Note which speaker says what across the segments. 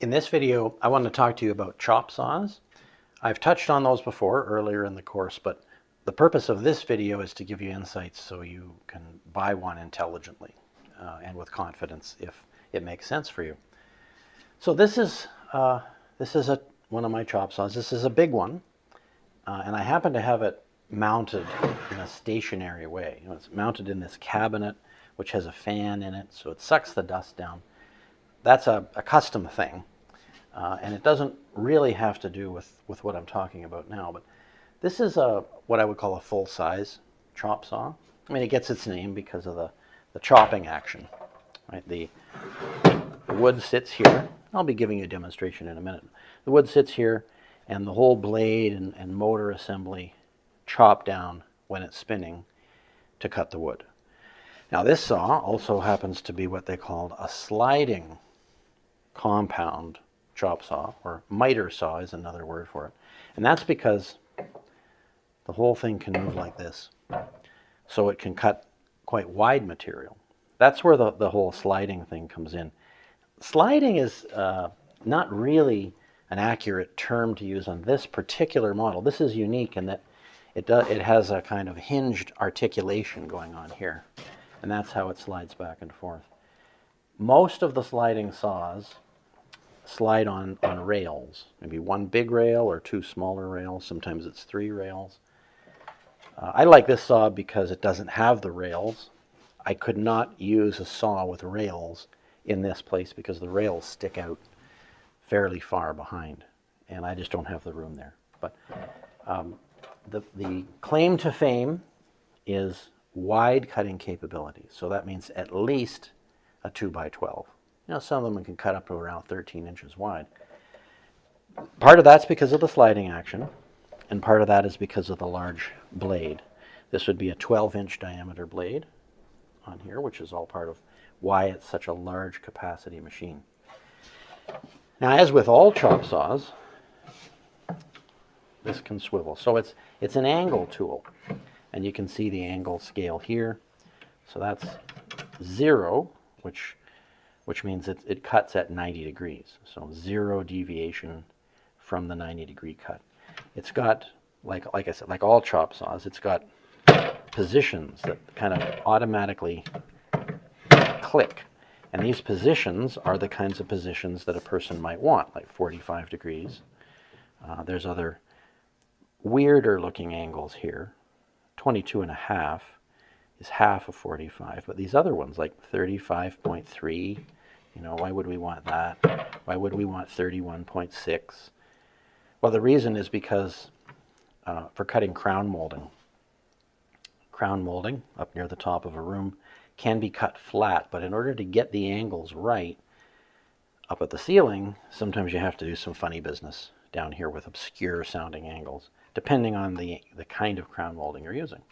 Speaker 1: In this video, I want to talk to you about chop saws. I've touched on those before earlier in the course, but the purpose of this video is to give you insights so you can buy one intelligently and with confidence if it makes sense for you. So this is one of my chop saws. This is a big one, and I happen to have it mounted in a stationary way. It's mounted in this cabinet, which has a fan in it, so it sucks the dust down. That's a custom thing, and it doesn't really have to do with what I'm talking about now. But this is what I would call a full-size chop saw. I mean, it gets its name because of the chopping action. Right? The wood sits here. I'll be giving you a demonstration in a minute. The wood sits here, and the whole blade and motor assembly chop down when it's spinning to cut the wood. Now, this saw also happens to be what they call a sliding compound chop saw, or miter saw is another word for it. And that's because the whole thing can move like this. So it can cut quite wide material. That's where the whole sliding thing comes in. Sliding is not really an accurate term to use on this particular model. This is unique in that it has a kind of hinged articulation going on here. And that's how it slides back and forth. Most of the sliding saws slide on rails, maybe one big rail or two smaller rails. Sometimes it's three rails. I like this saw because it doesn't have the rails. I could not use a saw with rails in this place because the rails stick out fairly far behind, and I just don't have the room there. But the claim to fame is wide cutting capability. So that means at least a 2x12. You know, some of them can cut up to around 13 inches wide. Part of that's because of the sliding action, and part of that is because of the large blade. This would be a 12-inch diameter blade on here, which is all part of why it's such a large capacity machine. Now, as with all chop saws, this can swivel. So it's an angle tool, and you can see the angle scale here. So that's 0, which means it cuts at 90 degrees. So 0 deviation from the 90-degree cut. It's got, like I said, like all chop saws, it's got positions that kind of automatically click. And these positions are the kinds of positions that a person might want, like 45 degrees. There's other weirder looking angles here. 22.5 is half of 45, but these other ones like 35.3, you know, why would we want that? Why would we want 31.6? Well, the reason is because for cutting crown molding up near the top of a room can be cut flat, but in order to get the angles right up at the ceiling, sometimes you have to do some funny business down here with obscure sounding angles, depending on the kind of crown molding you're using.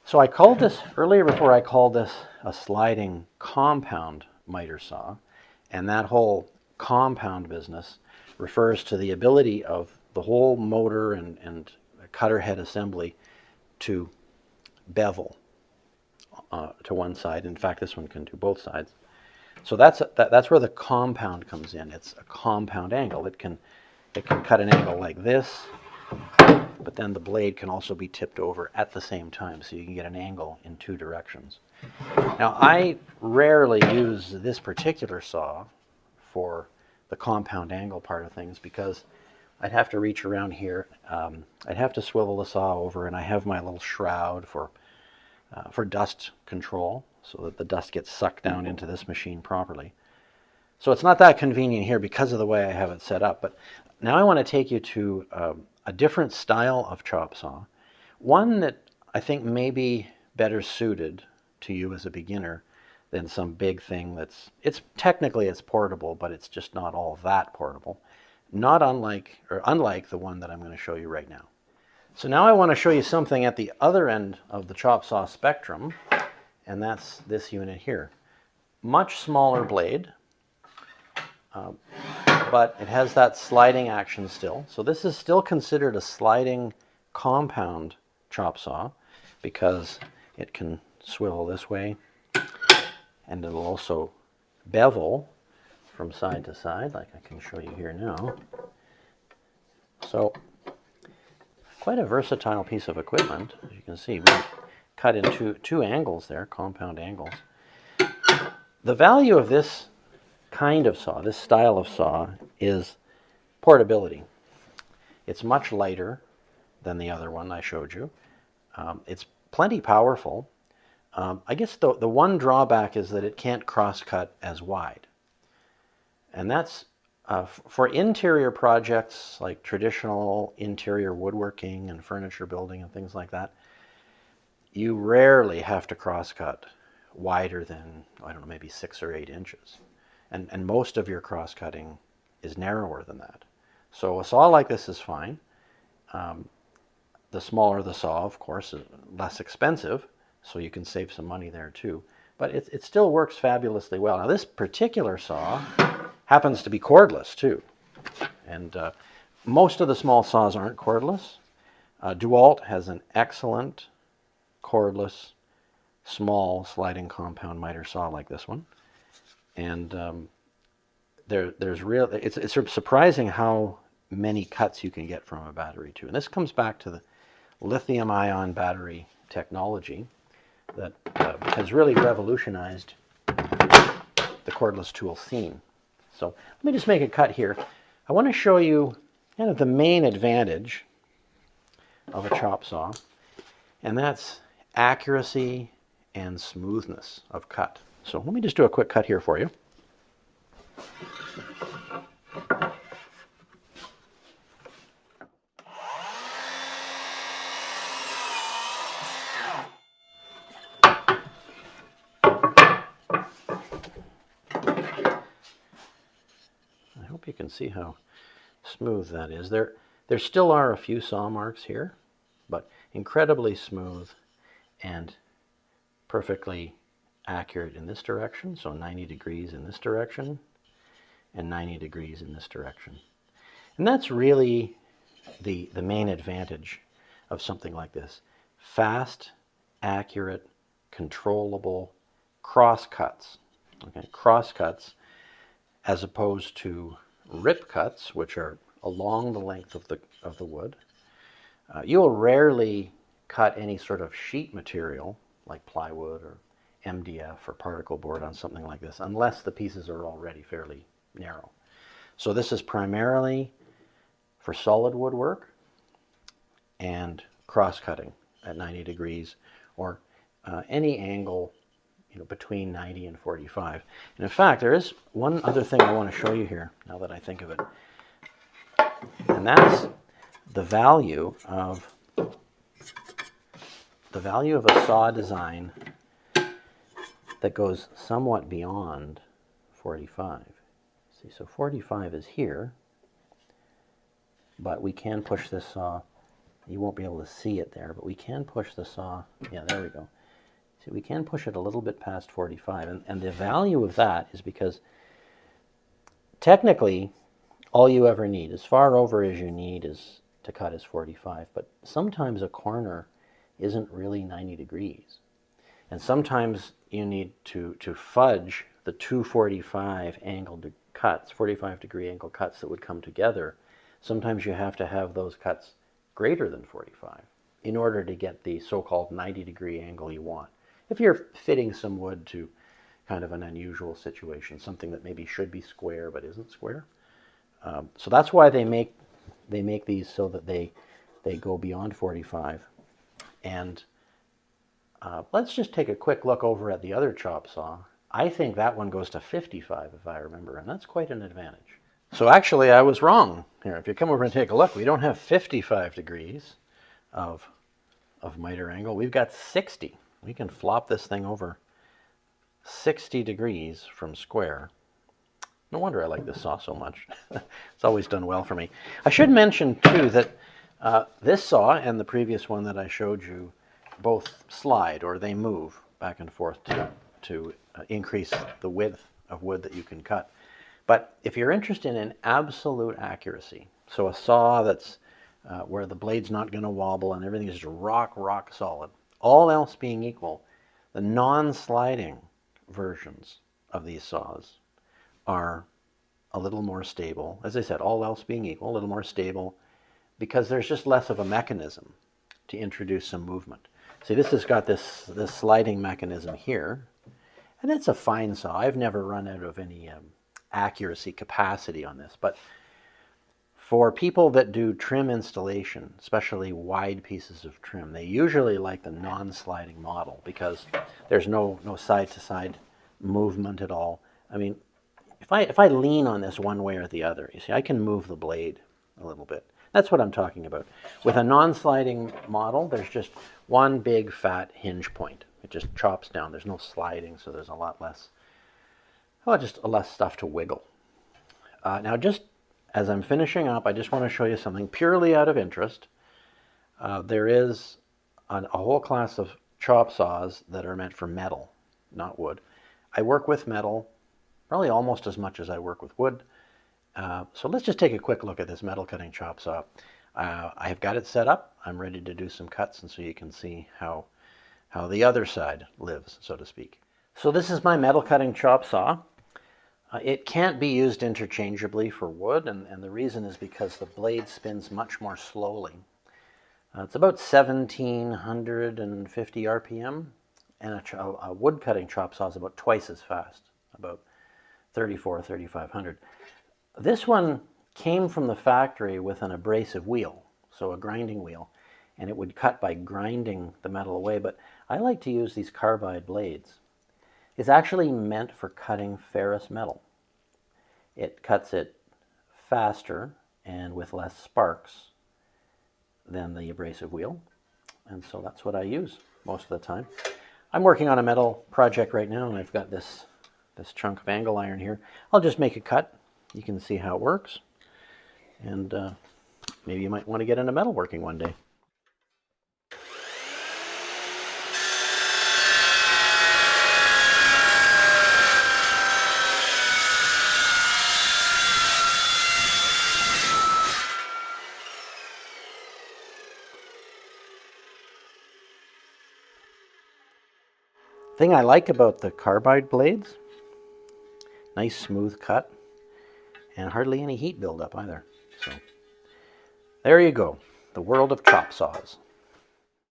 Speaker 1: So I called this, earlier before I called this a sliding compound miter saw, and that whole compound business refers to the ability of the whole motor and cutter head assembly to bevel to one side. In fact, this one can do both sides. So that's where the compound comes in. It's a compound angle. It can cut an angle like this, but then the blade can also be tipped over at the same time, so you can get an angle in two directions. Now, I rarely use this particular saw for the compound angle part of things because I'd have to reach around here. I'd have to swivel the saw over, and I have my little shroud for dust control so that the dust gets sucked down into this machine properly. So it's not that convenient here because of the way I have it set up. But now I want to take you to a different style of chop saw, one that I think may be better suited to you as a beginner than some big thing it's technically portable, but it's just not all that portable. Not unlike the one that I'm going to show you right now. So now I want to show you something at the other end of the chop saw spectrum, and that's this unit here. Much smaller blade, but it has that sliding action still. So this is still considered a sliding compound chop saw because it can swivel this way, and it'll also bevel from side to side, like I can show you here now. So quite a versatile piece of equipment. As you can see, we cut into two angles there, compound angles. The value of this kind of saw, this style of saw, is portability. It's much lighter than the other one I showed you. It's plenty powerful. I guess the one drawback is that it can't cross-cut as wide. And that's for interior projects like traditional interior woodworking and furniture building and things like that, you rarely have to cross-cut wider than, I don't know, maybe 6 or 8 inches. And most of your cross-cutting is narrower than that. So a saw like this is fine. The smaller the saw, of course, is less expensive, so you can save some money there too. But it still works fabulously well. Now this particular saw happens to be cordless too. And most of the small saws aren't cordless. DeWalt has an excellent cordless small sliding compound miter saw like this one. And it's sort of surprising how many cuts you can get from a battery too. And this comes back to the lithium-ion battery technology that has really revolutionized the cordless tool scene. So let me just make a cut here. I want to show you kind of the main advantage of a chop saw, and that's accuracy and smoothness of cut. So let me just do a quick cut here for you. I hope you can see how smooth that is. There still are a few saw marks here, but incredibly smooth and perfectly accurate in this direction. So 90 degrees in this direction and 90 degrees in this direction. And that's really the main advantage of something like this. Fast, accurate, controllable cross cuts. Okay, cross cuts as opposed to rip cuts, which are along the length of the wood. You'll rarely cut any sort of sheet material like plywood or MDF or particle board on something like this, unless the pieces are already fairly narrow. So this is primarily for solid woodwork and cross-cutting at 90 degrees or any angle, you know, between 90 and 45. And in fact, there is one other thing I want to show you here, now that I think of it, and that's the value of a saw design that goes somewhat beyond 45. See, so 45 is here, but we can push this saw. You won't be able to see it there, but we can push the saw. Yeah, there we go. See, we can push it a little bit past 45, and the value of that is because technically all you ever need, as far over as you need is to cut is 45, but sometimes a corner isn't really 90 degrees. And sometimes you need to fudge the 245 angled cuts, 45 degree angle cuts that would come together. Sometimes you have to have those cuts greater than 45 in order to get the so-called 90 degree angle you want. If you're fitting some wood to kind of an unusual situation, something that maybe should be square but isn't square. So that's why they make these so that they go beyond 45. And let's just take a quick look over at the other chop saw. I think that one goes to 55 if I remember, and that's quite an advantage. So actually I was wrong here. If you come over and take a look, we don't have 55 degrees of miter angle. We've got 60. We can flop this thing over 60 degrees from square. No wonder I like this saw so much. It's always done well for me. I should mention too that this saw and the previous one that I showed you both slide, or they move back and forth to increase the width of wood that you can cut. But if you're interested in absolute accuracy, so a saw that's where the blade's not going to wobble and everything is rock solid, all else being equal, the non-sliding versions of these saws are a little more stable. As I said, all else being equal, a little more stable, because there's just less of a mechanism to introduce some movement. See, this has got this sliding mechanism here, and it's a fine saw. I've never run out of any accuracy capacity on this, but for people that do trim installation, especially wide pieces of trim, they usually like the non-sliding model because there's no side-to-side movement at all. I mean, if I lean on this one way or the other, you see, I can move the blade a little bit. That's what I'm talking about. With a non-sliding model, there's just one big fat hinge point. It just chops down. There's no sliding, so there's a lot less, well, just less stuff to wiggle. Now, just as I'm finishing up, I just want to show you something purely out of interest. There is a whole class of chop saws that are meant for metal, not wood. I work with metal probably almost as much as I work with wood. So let's just take a quick look at this metal cutting chop saw. I have got it set up. I'm ready to do some cuts, and so you can see how the other side lives, so to speak. So this is my metal cutting chop saw. It can't be used interchangeably for wood, and the reason is because the blade spins much more slowly. It's about 1750 RPM, and a wood cutting chop saw is about twice as fast, about 3500. This one came from the factory with an abrasive wheel, so a grinding wheel, and it would cut by grinding the metal away, but I like to use these carbide blades. It's actually meant for cutting ferrous metal. It cuts it faster and with less sparks than the abrasive wheel, and so that's what I use most of the time. I'm working on a metal project right now, and I've got this chunk of angle iron here. I'll just make a cut. You can see how it works, and maybe you might want to get into metalworking one day. The thing I like about the carbide blades, nice smooth cut, and hardly any heat buildup either. So there you go, the world of chop saws.